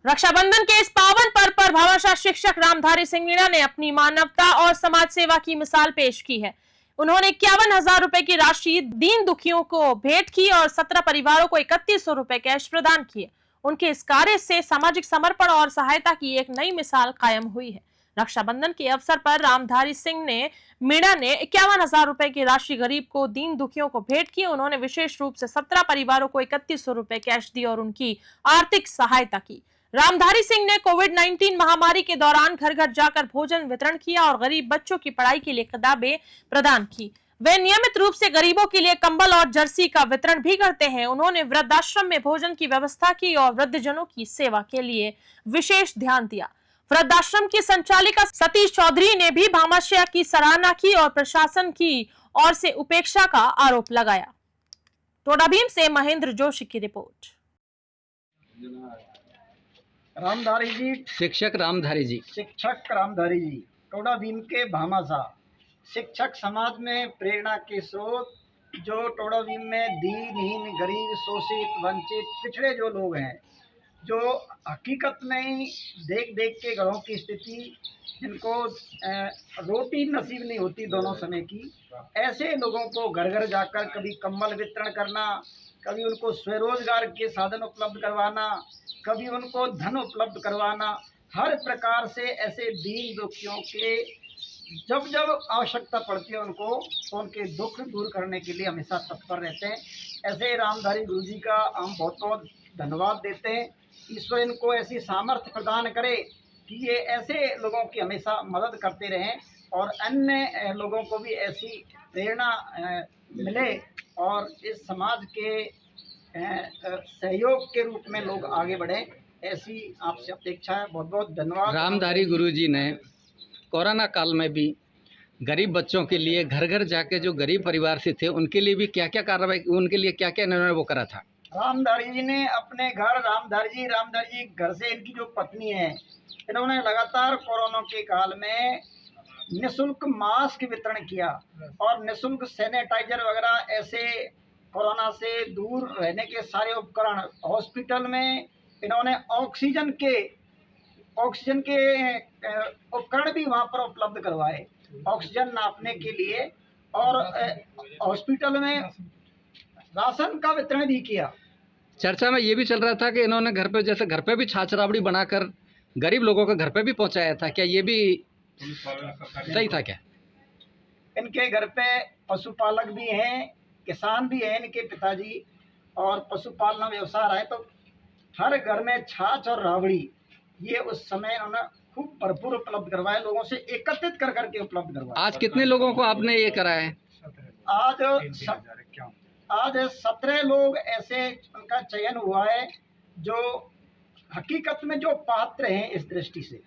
रक्षाबंधन के इस पावन पर्व पर भामाशाह शिक्षक रामधारी सिंह मीणा ने अपनी मानवता और समाज सेवा की मिसाल पेश की है। उन्होंने 51,000 रुपए की राशि दीन दुखियों को भेंट की और 17 परिवारों को 3100 रुपए कैश प्रदान किए। उनके इस कार्य से सामाजिक समर्पण और सहायता की एक नई मिसाल कायम हुई है। रक्षाबंधन के अवसर पर रामधारी सिंह मीणा ने 51,000 रुपए की राशि गरीब को दीन दुखियों को भेंट की। उन्होंने विशेष रूप से 17 परिवारों को 3100 रुपए कैश दिए और उनकी आर्थिक सहायता की। रामधारी सिंह ने कोविड-19 महामारी के दौरान घर घर जाकर भोजन वितरण किया और गरीब बच्चों की पढ़ाई के लिए किताबें प्रदान की। वे नियमित रूप से गरीबों के लिए कंबल और जर्सी का वितरण भी करते हैं। उन्होंने वृद्धाश्रम में भोजन की व्यवस्था की और वृद्धजनों की सेवा के लिए विशेष ध्यान दिया। वृद्धाश्रम की संचालिका सतीश चौधरी ने भी भामाशाह की सराहना की और प्रशासन की ओर से उपेक्षा का आरोप लगाया। टोडाभीम से महेंद्र जोशी की रिपोर्ट। रामधारी जी, शिक्षक रामधारी जी टोडाभीम के भामाशाह शिक्षक समाज में प्रेरणा के स्रोत, जो टोडाभीम में दीनहीन, गरीब, शोषित, वंचित, पिछड़े जो लोग हैं, जो हकीकत में ही देख देख के घरों की स्थिति, जिनको रोटी नसीब नहीं होती दोनों समय की, ऐसे लोगों को घर घर जाकर कभी कंबल वितरण करना, कभी उनको स्वरोजगार के साधन उपलब्ध करवाना, कभी उनको धन उपलब्ध करवाना, हर प्रकार से ऐसे दीन दुखियों के जब जब आवश्यकता पड़ती है उनको, तो उनके दुख दूर करने के लिए हमेशा तत्पर रहते हैं। ऐसे रामधारी गुरु जी का हम बहुत बहुत धन्यवाद देते हैं। ईश्वर इनको ऐसी सामर्थ्य प्रदान करे कि ये ऐसे लोगों की हमेशा मदद करते रहें और अन्य लोगों को भी ऐसी प्रेरणा मिले और इस समाज के सहयोग के रूप में लोग आगे बढ़ें, ऐसी आपसे अपेक्षा है। बहुत बहुत धन्यवाद। रामधारी गुरु जी ने कोरोना काल में भी गरीब बच्चों के लिए घर घर जाके, जो गरीब परिवार से थे, उनके लिए भी क्या क्या कार्रवाई, उनके लिए क्या क्या इन्होंने वो करा था। रामधारी जी ने अपने घर, रामधारी जी घर से इनकी जो पत्नी है, इन्होंने लगातार कोरोना के काल में निःशुल्क मास्क वितरण किया और निःशुल्क सैनिटाइजर वगैरह, ऐसे कोरोना से दूर रहने के सारे उपकरण, हॉस्पिटल में इन्होंने ऑक्सीजन के उपकरण भी वहाँ पर उपलब्ध करवाए, ऑक्सीजन नापने के लिए, और हॉस्पिटल में राशन का वितरण भी किया। चर्चा में ये भी चल रहा था कि इन्होंने घर पे, जैसे घर पे भी छाछ राबड़ी बनाकर गरीब लोगों के घर पे भी पहुंचाया था, क्या ये भी सही था क्या? इनके घर पे पशुपालक भी हैं, किसान भी हैं इनके पिताजी, और पशुपालन व्यवसाय रहा है, तो हर घर में छाछ और राबड़ी ये उस समय उन्होंने खूब भरपूर उपलब्ध करवाए, लोगों से एकत्रित कर करके उपलब्ध करवाए। आज कितने लोगों को आपने ये कराया है? आज 17 लोग ऐसे उनका चयन हुआ है जो हकीकत में जो पात्र हैं इस दृष्टि से,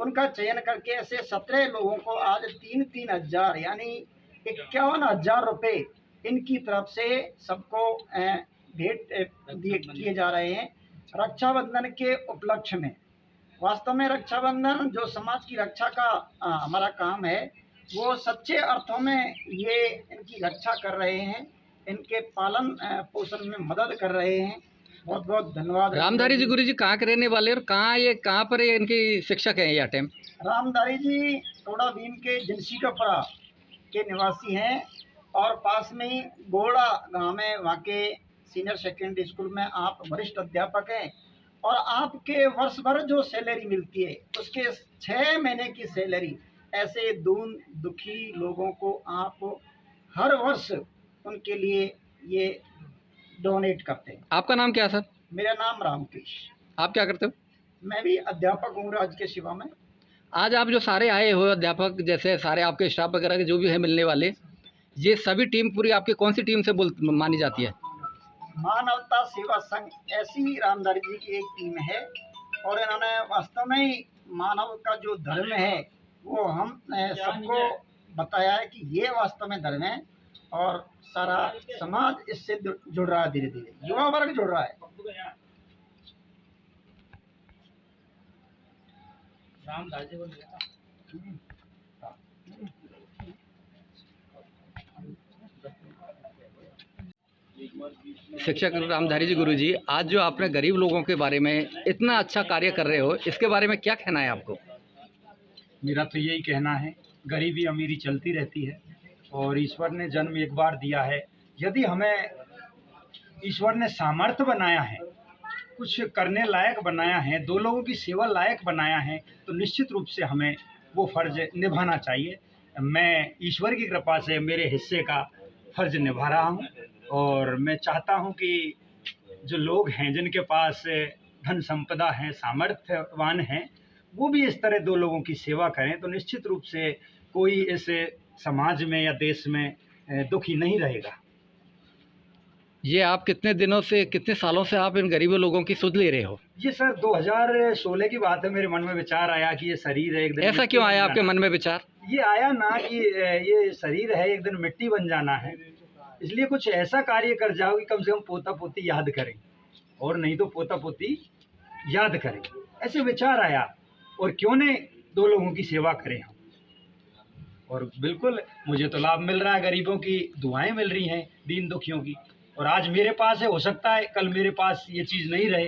उनका चयन करके ऐसे 17 लोगों को आज 3-3 हजार यानी 51,000 रुपये इनकी तरफ से सबको भेंट किए जा रहे हैं रक्षाबंधन के उपलक्ष्य में। वास्तव में रक्षाबंधन जो समाज की रक्षा का हमारा काम है, वो सच्चे अर्थों में ये इनकी रक्षा कर रहे हैं, इनके पालन पोषण में मदद कर रहे हैं। बहुत बहुत धन्यवाद। रामधारी जी गुरु जी कहाँ के रहने वाले और कहाँ पर ये इनकी शिक्षक हैं ये टाइम? रामधारी जी टोडाभीम के जिनसीकापुरा के निवासी हैं और पास में ही गोड़ा गांव में वहाँ के सीनियर सेकेंडरी स्कूल में आप वरिष्ठ अध्यापक हैं और आपके वर्ष भर जो सैलरी मिलती है उसके 6 महीने की सैलरी ऐसे दून दुखी लोगों को आप हर वर्ष उनके लिए ये डोनेट करते हैं। आपका नाम क्या है सर? मेरा नाम रामकृष्ण। आप क्या करते हो? मैं भी अध्यापक हूँ राज्य के सेवा में। आज आप जो सारे आए हो अध्यापक, जैसे सारे आपके स्टाफ वगैरह के जो भी है मिलने वाले, ये सभी टीम पूरी आपकी कौन सी टीम से मानी जाती है? मानवता सेवा संघ ऐसी रामधारी जी की एक टीम है और इन्होंने वास्तव में मानव का जो धर्म है वो हम सबको बताया है कि ये वास्तव में धर्म है और सारा समाज इससे जुड़ रहा है, धीरे धीरे युवा वर्ग जुड़ रहा है। शिक्षक रामधारी जी गुरुजी, आज जो आपने गरीब लोगों के बारे में इतना अच्छा कार्य कर रहे हो, इसके बारे में क्या कहना है आपको? मेरा तो यही कहना है, गरीबी अमीरी चलती रहती है और ईश्वर ने जन्म एक बार दिया है। यदि हमें ईश्वर ने सामर्थ्य बनाया है, कुछ करने लायक बनाया है, दो लोगों की सेवा लायक बनाया है, तो निश्चित रूप से हमें वो फर्ज निभाना चाहिए। मैं ईश्वर की कृपा से मेरे हिस्से का फर्ज निभा रहा हूँ और मैं चाहता हूँ कि जो लोग हैं जिनके पास धन संपदा है, सामर्थ्यवान हैं, वो भी इस तरह दो लोगों की सेवा करें, तो निश्चित रूप से कोई इस समाज में या देश में दुखी नहीं रहेगा। ये आप कितने दिनों से, कितने सालों से आप इन गरीबों लोगों की सुध ले रहे हो? ये सर 2016 की बात है, मेरे मन में विचार आया कि ये शरीर है एक दिन ऐसा मिट्टी क्यों बन आया आपके जाना। मन में विचार? ये आया ना कि ये शरीर है एक दिन मिट्टी बन जाना है, इसलिए कुछ ऐसा कार्य कर जाओ कि कम से कम पोता पोती याद करें, और नहीं तो पोता पोती याद करें। ऐसे विचार आया, और क्यों नहीं दो लोगों की सेवा करें हम। और बिल्कुल मुझे तो लाभ मिल रहा है, गरीबों की दुआएं मिल रही हैं, दीन दुखियों की। और आज मेरे पास है, हो सकता है कल मेरे पास ये चीज़ नहीं रहे,